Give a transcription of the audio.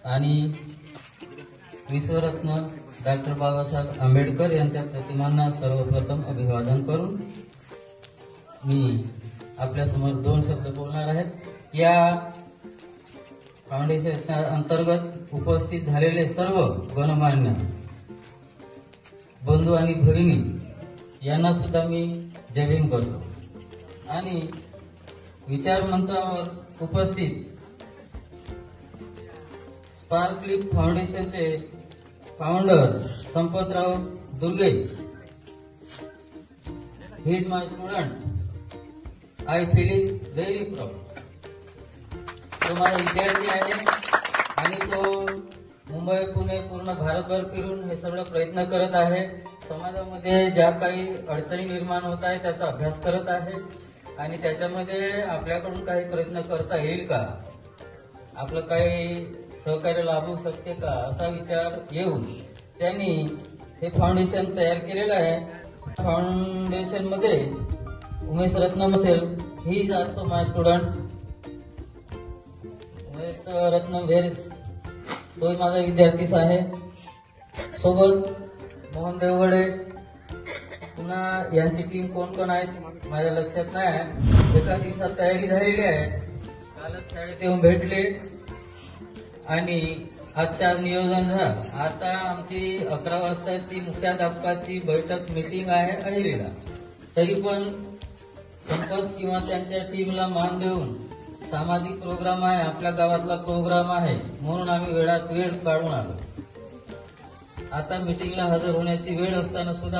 आणि विश्वरत्न डॉक्टर बाबासाहेब आंबेडकर यांच्या प्रतिमांना सर्वप्रथम अभिवादन करून मी आपल्यासमोर 2 शब्द बोलणार आहेत। या फाउंडेशनच्या अंतर्गत उपस्थित झालेले सर्व गणमान्य बंधू आणि भगिनी यांना सुद्धा मी जय भीम करतो आणि विचार मंचावर उपस्थित स्पार्कली फाउंडेशनचे founder Sampatrao Durge, he is my student, I feel very proud. तो माझा विद्यार्थी आहे आणि तो मुंबई पुणे पूर्ण भारतभर फिरून हे सगळं प्रयत्न करत आहे। समाजामध्ये ज्या काही अडचणी निर्माण होत आहे त्याचा अभ्यास करत आहे आणि त्याच्यामध्ये आपल्याकडून काही प्रयत्न करता येईल का, आपलं काही सहकार्य लाभू शकते का असा विचार येऊन त्यांनी हे फाउंडेशन तयार केलेलं आहे। फाउंडेशन मध्ये उमेश रत्नम असेल, he is also my student. Umesh Ratnam तो माझा विद्यार्थीच आहे। सोबत मोहन देवगडे, पुन्हा यांची टीम कोण कोण आहेत माझ्या लक्षात नाही आहे। एका दिवसात तयारी झालेली आहे, कालच शाळेत येऊन भेटले आणि आजच्या आज नियोजन झालं। आता आमची 11 वाजताची मुख्याध्यापकाची बैठक मीटिंग आहे अहिरीला, तरी पण संपत किंवा त्यांच्या टीमला मान देऊन सामाजिक प्रोग्राम आहे, आपल्या गावातला प्रोग्राम आहे म्हणून आम्ही वेळात वेळ काढून आलो। आता मीटिंगला हजर होण्याची वेळ असताना सुद्धा